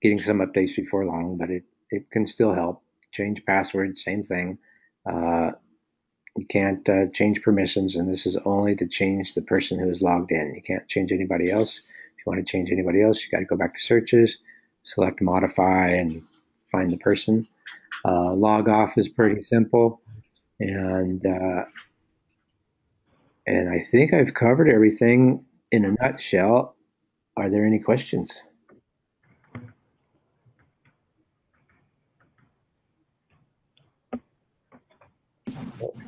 getting some updates before long, but it can still help. Change passwords, same thing. You can't change permissions, and this is only to change the person who is logged in. You can't change anybody else. If you want to change anybody else, you got to go back to searches, select modify, and find the person. Log off is pretty simple, and I think I've covered everything in a nutshell. Are there any questions?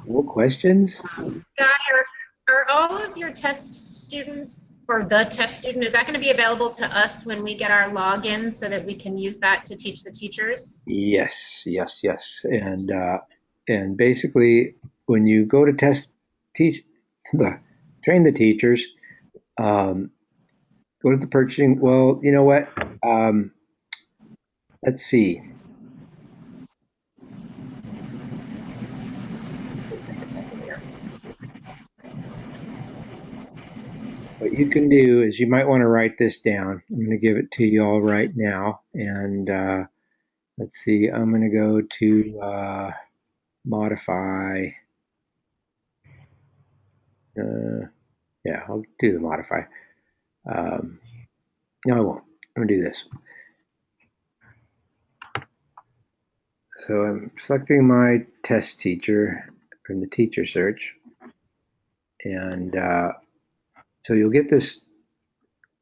No questions? Guy, are all of your test students for the test student, is that going to be available to us when we get our login so that we can use that to teach the teachers? Yes, yes, yes. And basically, when you go to teach, train the teachers, um, go to the purchasing. Well, you know what? Let's see. What you can do is you might want to write this down. I'm going to give it to you all right now. And let's see. I'm going to go to modify. Yeah, I'll do the modify. No, I won't. I'm going to do this. So I'm selecting my test teacher from the teacher search. And so you'll get this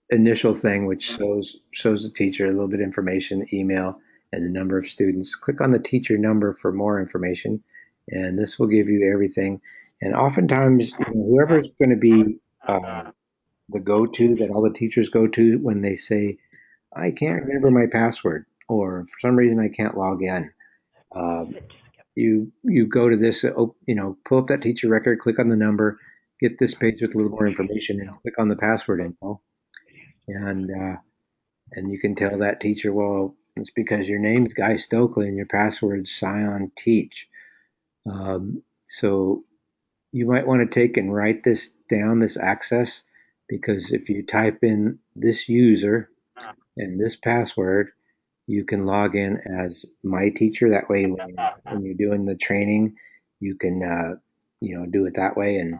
initial thing, which shows the teacher a little bit of information, email, and the number of students. Click on the teacher number for more information, and this will give you everything. And oftentimes, whoever's going to be the go-to that all the teachers go to when they say, "I can't remember my password," or for some reason I can't log in. You go to this, pull up that teacher record, click on the number, get this page with a little more information, and click on the password info, and you can tell that teacher, well, it's because your name's Guy Stokely and your password's Scion Teach. So you might want to take and write this down, this access, because if you type in this user and this password, you can log in as my teacher. That way, when you're doing the training, you can do it that way and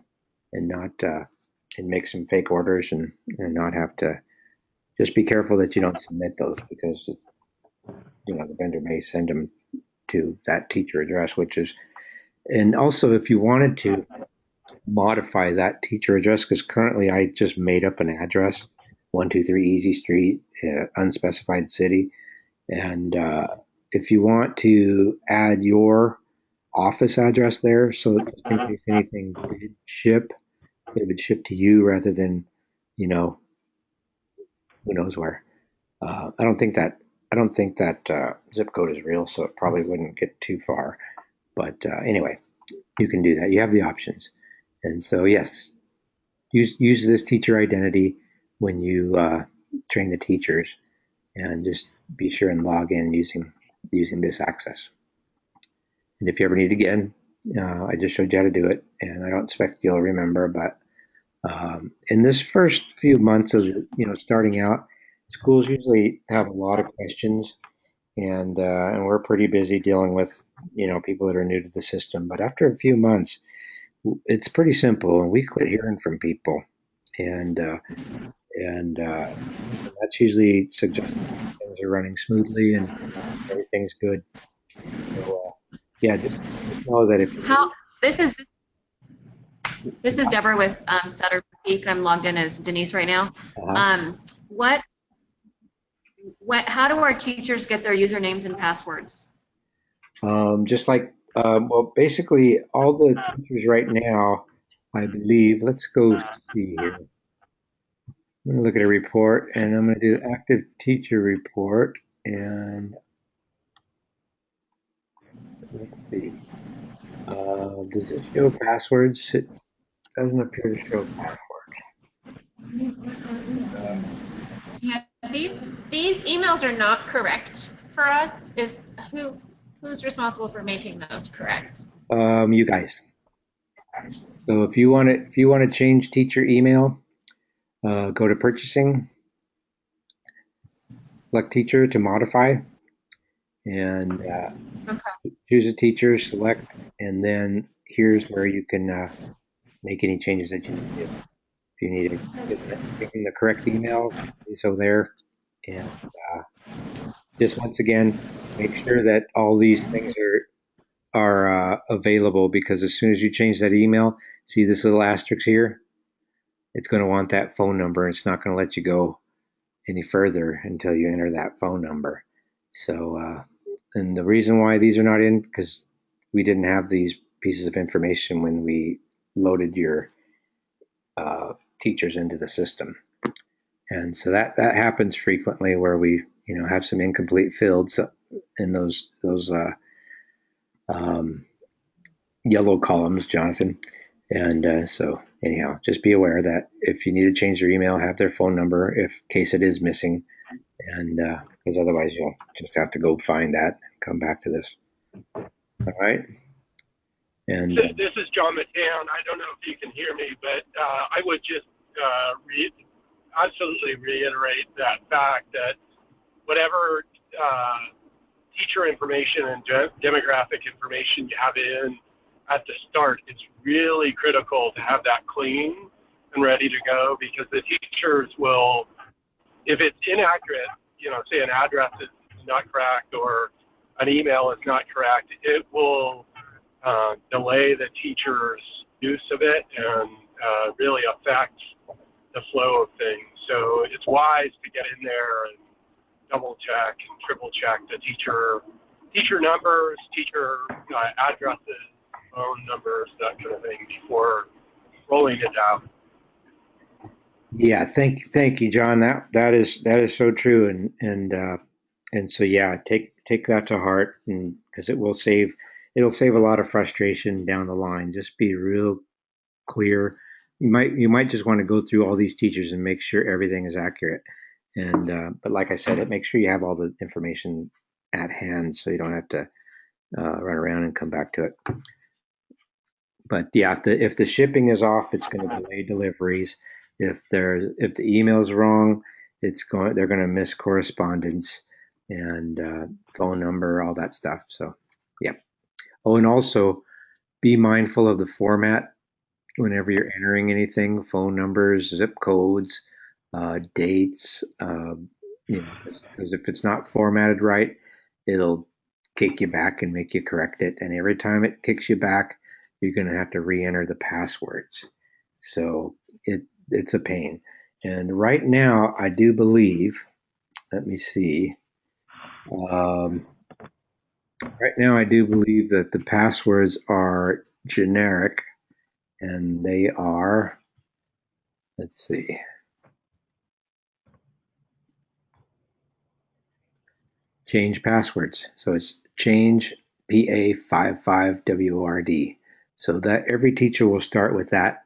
not and make some fake orders and not have to. Just be careful that you don't submit those because the vendor may send them to that teacher address, and also if you wanted to modify that teacher address, because currently I just made up an address, 123 Easy Street, unspecified city. And if you want to add your office address there, so just in case anything did ship, it would ship to you rather than, who knows where. I don't think that zip code is real, so it probably wouldn't get too far. But anyway, you can do that. You have the options, and so yes, use this teacher identity when you train the teachers, and just be sure and log in using this access. And if you ever need again, I just showed you how to do it, and I don't expect you'll remember. But in this first few months of starting out, schools usually have a lot of questions, and we're pretty busy dealing with people that are new to the system. But after a few months, it's pretty simple, and we quit hearing from people, and that's usually suggesting things are running smoothly and everything's good. So yeah, just know that if This is Deborah with Sutter Peak. I'm logged in as Denise right now. How do our teachers get their usernames and passwords? just like basically all the teachers right now, I believe. Let's go see here. I'm going to look at a report, and I'm going to do active teacher report, and let's see. Does this show passwords? It doesn't appear to show passwords. Yeah, these emails are not correct for us. Who's responsible for making those correct? You guys. So if you want to change teacher email, go to purchasing, select teacher to modify, and choose a teacher, select, and then here's where you can make any changes that you need to do. If you need to give them the correct email, do so there. And just once again, make sure that all these things are available, because as soon as you change that email, see this little asterisk here? It's going to want that phone number. It's not going to let you go any further until you enter that phone number. So, and the reason why these are not in, because we didn't have these pieces of information when we loaded your teachers into the system. And so that happens frequently where we, have some incomplete fields in those um, yellow columns, Jonathan. And so anyhow, just be aware that if you need to change their email, have their phone number if in case it is missing, and because otherwise you'll just have to go find that and come back to this. All right. And This is John McCann. I don't know if you can hear me, but I would just absolutely reiterate that fact that whatever teacher information and demographic information you have in at the start, it's really critical to have that clean and ready to go, because the teachers will, if it's inaccurate, say an address is not correct or an email is not correct, it will delay the teacher's use of it and really affect the flow of things. So it's wise to get in there and double check and triple check the teacher numbers, teacher addresses, phone numbers, that kind of thing before rolling it out. yeah, thank you, John. That is so true, and so yeah, take that to heart, and because it'll save a lot of frustration down the line. Just be real clear. You might just want to go through all these teachers and make sure everything is accurate. And but like I said, make sure you have all the information at hand so you don't have to run around and come back to it. But yeah, if the shipping is off, it's going to delay deliveries. If the email's wrong, they're going to miss correspondence and phone number, all that stuff. So yeah. Oh, and also be mindful of the format whenever you're entering anything: phone numbers, zip codes, dates. Because if it's not formatted right, it'll kick you back and make you correct it. And every time it kicks you back, you're going to have to re-enter the passwords. So it's a pain. And right now, I do believe. Let me see. Right now, I do believe that the passwords are generic, and they are. Let's see. Change passwords. So it's change PA55WORD. So that every teacher will start with that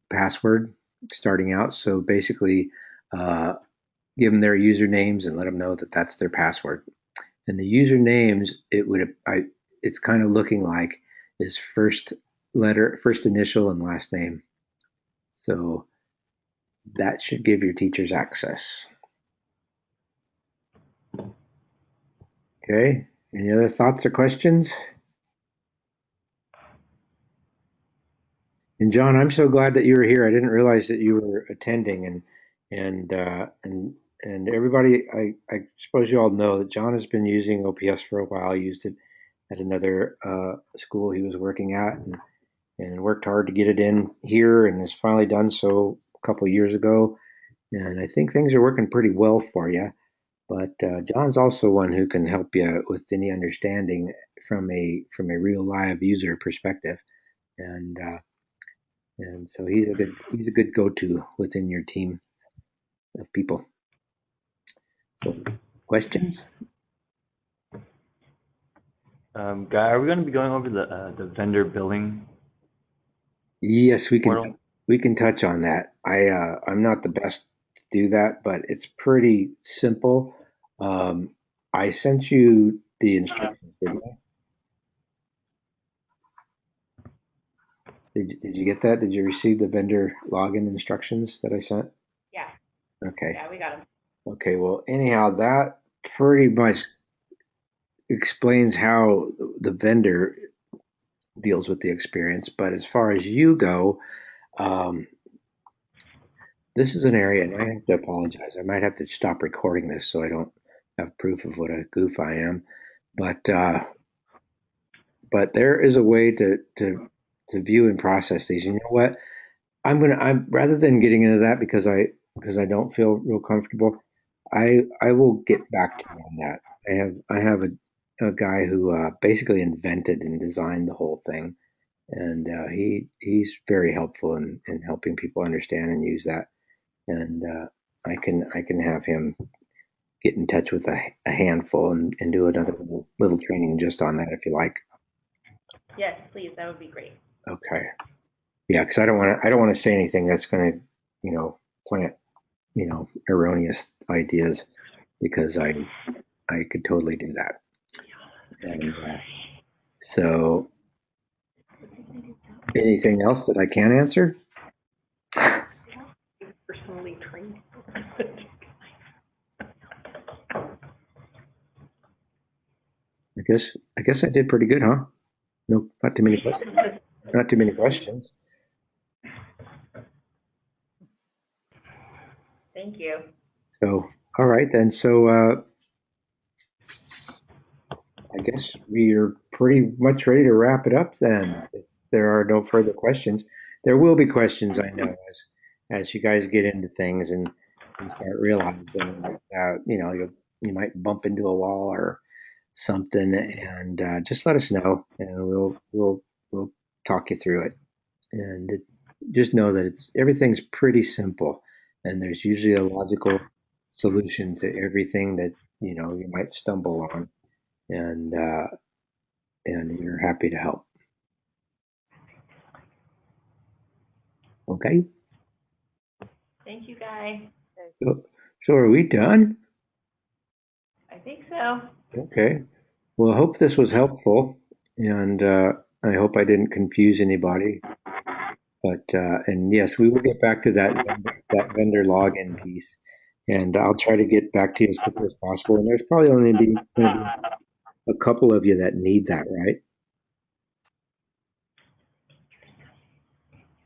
password starting out. So basically, give them their usernames and let them know that that's their password. And the usernames, it's kind of looking like is first initial, and last name. So that should give your teachers access. Okay. Any other thoughts or questions? And John, I'm so glad that you were here. I didn't realize that you were attending, and everybody. I suppose you all know that John has been using OPS for a while. He used it at another school he was working at, and worked hard to get it in here, and has finally done so a couple of years ago. And I think things are working pretty well for you. But John's also one who can help you with any understanding from a real live user perspective, and so he's a good go-to within your team of people. So, questions? Guy, are we going to be going over the vendor billing? Yes, we portal? can touch on that. I'm not the best to do that, but it's pretty simple. I sent you the instructions, didn't I? Did you get that? Did you receive the vendor login instructions that I sent? Yeah, Okay. yeah, we got them. Okay. Well, anyhow, that pretty much explains how the vendor deals with the experience. But as far as you go, this is an area, and I have to apologize. I might have to stop recording this so I don't have proof of what a goof I am. But there is a way to view and process these. And you know what? I'm rather than getting into that because I don't feel real comfortable. I will get back to you on that. I have a guy who basically invented and designed the whole thing, and he's very helpful in helping people understand and use that. And I can have him get in touch with a handful and do another little training just on that if you like. Yes, please, that would be great. Okay. Yeah, because I don't want to say anything that's going to, plant, erroneous ideas, because I could totally do that. And so, anything else that I can answer? Personally trained. I guess I did pretty good, huh? No, not too many questions. Not too many questions. Thank you. So, all right then. So, I guess we are pretty much ready to wrap it up then. If there are no further questions, there will be questions, I know, as you guys get into things and start realizing that you might bump into a wall or something, and just let us know, and we'll talk you through it. And just know that everything's pretty simple, and there's usually a logical solution to everything that you might stumble on, and we're happy to help. Okay. Thank you, guys. So are we done? I think so. Okay. Well, I hope this was helpful, and I hope I didn't confuse anybody. But and yes, we will get back to that vendor login piece, and I'll try to get back to you as quickly as possible. And there's probably only be a couple of you that need that, right?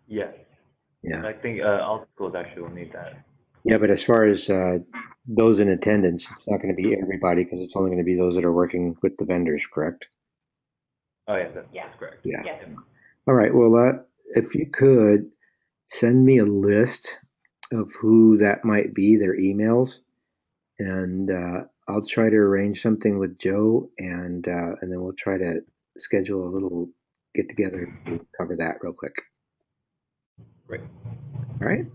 Yes. Yeah. I think all schools actually will need that. Yeah, but as far as those in attendance, it's not going to be everybody, because it's only going to be those that are working with the vendors, correct? Oh yeah, Yeah. that's correct. Yeah. Yes. All right. Well, if you could send me a list of who that might be, their emails, and I'll try to arrange something with Joe, and then we'll try to schedule a little get together to cover that real quick. Great. All right.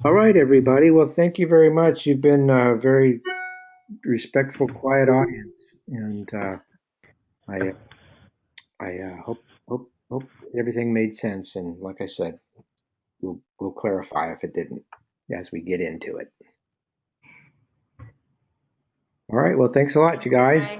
All right, everybody. Well, thank you very much. You've been a very respectful, quiet audience, and I hope everything made sense. And like I said, we'll clarify if it didn't as we get into it. All right. Well, thanks a lot, you guys.